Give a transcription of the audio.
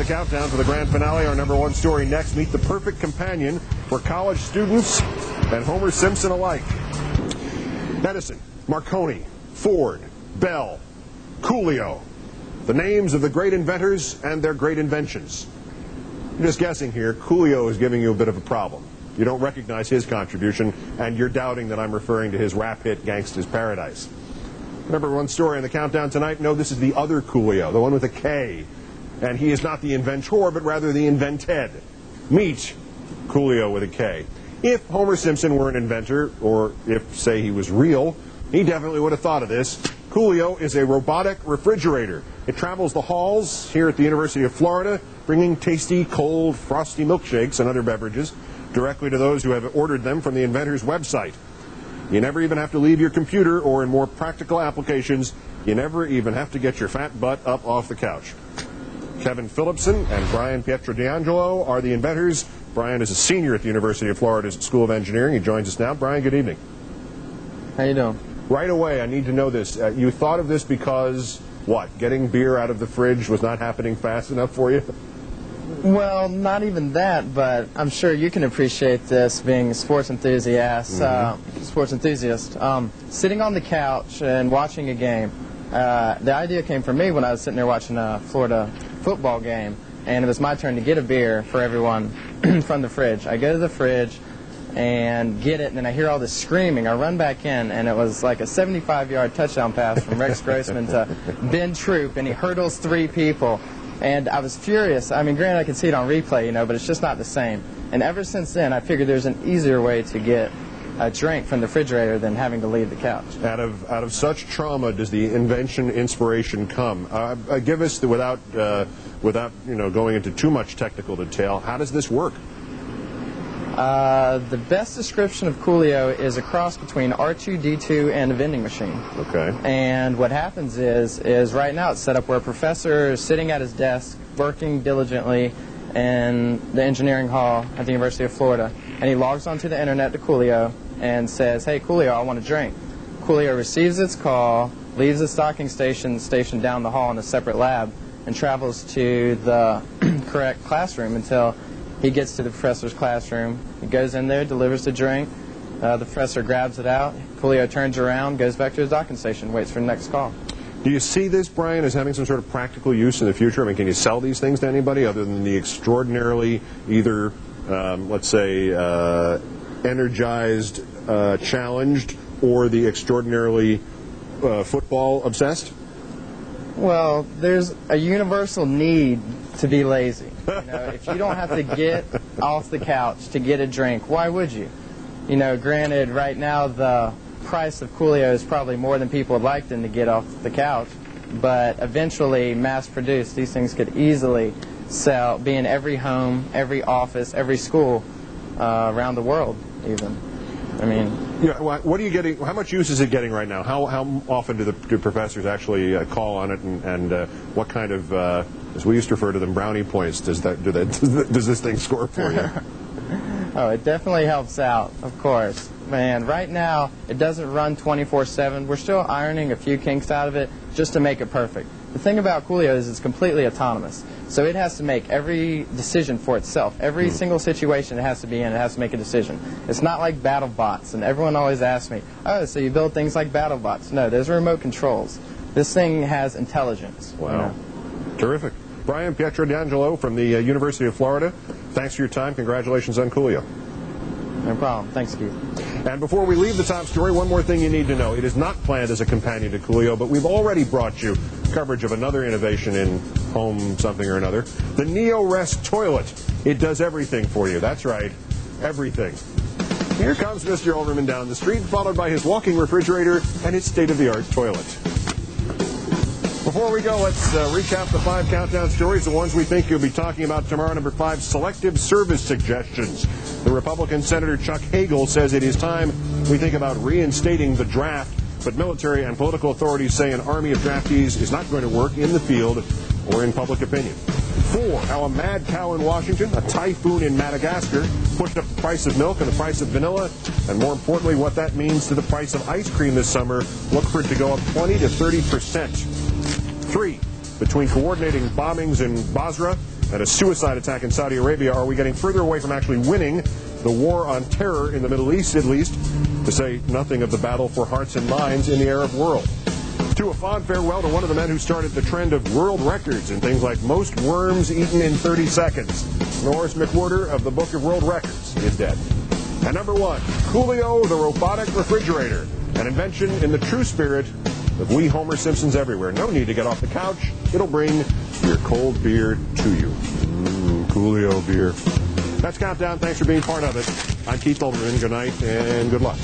countdown for the grand finale. Our #1 story next. Meet the perfect companion for college students and Homer Simpson alike. Edison, Marconi, Ford, Bell, Koolio. The names of the great inventors and their great inventions. I'm just guessing here, Koolio is giving you a bit of a problem. You don't recognize his contribution, and you're doubting that I'm referring to his rap hit, Gangsta's Paradise. #1 story on the countdown tonight. No, this is the other Koolio, the one with a K. And he is not the inventor, but rather the invented. Meet Koolio with a K. If Homer Simpson were an inventor, or if, say, he was real, he definitely would have thought of this. Koolio is a robotic refrigerator. It travels the halls here at the University of Florida, bringing tasty, cold, frosty milkshakes and other beverages directly to those who have ordered them from the inventor's website. You never even have to leave your computer, or in more practical applications, you never even have to get your fat butt up off the couch. Kevin Phillipson and Brian Pietrodangelo are the inventors. Brian is a senior at the University of Florida's School of Engineering. He joins us now. Brian, good evening. How you doing? Right away, I need to know this. You thought of this because, what, getting beer out of the fridge was not happening fast enough for you? Well, not even that, but I'm sure you can appreciate this being a sports enthusiast. Sitting on the couch and watching a game. The idea came from me when I was sitting there watching a Florida football game, and it was my turn to get a beer for everyone from the fridge. I go to the fridge and get it, and then I hear all this screaming. I run back in, and it was like a 75-yard touchdown pass from Rex Grossman to Ben Troop, and he hurdles 3 people. And I was furious. I mean, granted, I can see it on replay, you know, but it's just not the same. And ever since then, I figured there's an easier way to get a drink from the refrigerator than having to leave the couch. Out of such trauma does the invention inspiration come. Give us, without going into too much technical detail, how does this work? The best description of Koolio is a cross between R2-D2 and a vending machine. Okay. And what happens is right now it's set up where a professor is sitting at his desk, working diligently in the engineering hall at the University of Florida, and he logs onto the internet to Koolio and says, "Hey, Koolio, I want a drink." Koolio receives its call, leaves the docking station down the hall in a separate lab, and travels to the correct classroom until he gets to the professor's classroom. He goes in there, delivers the drink. The professor grabs it out. Koolio turns around, goes back to his docking station, waits for the next call. Do you see this, Brian, as having some sort of practical use in the future? I mean, can you sell these things to anybody other than the extraordinarily either, let's say, energized, challenged, or the extraordinarily football-obsessed? Well, there's a universal need to be lazy. You know, if you don't have to get off the couch to get a drink, why would you? You know, granted, right now the price of Koolio is probably more than people would like them to get off the couch, but eventually, mass-produced, these things could easily be in every home, every office, every school around the world, even. I mean, yeah. What are you getting? How much use is it getting right now? How often do professors actually call on it, and what kind of, as we used to refer to them, brownie points does this thing score for you? Oh, it definitely helps out, of course. Man, right now it doesn't run 24/7. We're still ironing a few kinks out of it just to make it perfect. The thing about Koolio is it's completely autonomous. So it has to make every decision for itself. Every single situation it has to be in, it has to make a decision. It's not like battle bots, and everyone always asks me, oh, so you build things like battle bots. No, there's remote controls. This thing has intelligence. Wow. You know? Terrific. Brian Pietrodangelo from the University of Florida, thanks for your time. Congratulations on Koolio. No problem. Thanks, Keith. And before we leave the top story, one more thing you need to know. It is not planned as a companion to Koolio, but we've already brought you coverage of another innovation in home something or another. The NeoRest toilet. It does everything for you. That's right, everything. Here comes Mr. Olbermann down the street, followed by his walking refrigerator and his state-of-the-art toilet. Before we go, let's recap the 5 countdown stories, the ones we think you'll be talking about tomorrow. Number 5, selective service suggestions. The Republican Senator Chuck Hagel says it is time we think about reinstating the draft, but military and political authorities say an army of draftees is not going to work in the field or in public opinion. 4, how a mad cow in Washington, a typhoon in Madagascar, pushed up the price of milk and the price of vanilla, and more importantly, what that means to the price of ice cream this summer. Look for it to go up 20 to 30%. 3, between coordinating bombings in Basra and a suicide attack in Saudi Arabia, are we getting further away from actually winning the war on terror in the Middle East, at least, to say nothing of the battle for hearts and minds in the Arab world? To a fond farewell to one of the men who started the trend of world records in things like most worms eaten in 30 seconds. Norris McWhorter of the Book of World Records is dead. And number 1, Koolio, the robotic refrigerator, an invention in the true spirit of we Homer Simpsons everywhere. No need to get off the couch. It'll bring your cold beer to you. Koolio beer. That's Countdown. Thanks for being part of it. I'm Keith Olbermann. Good night and good luck.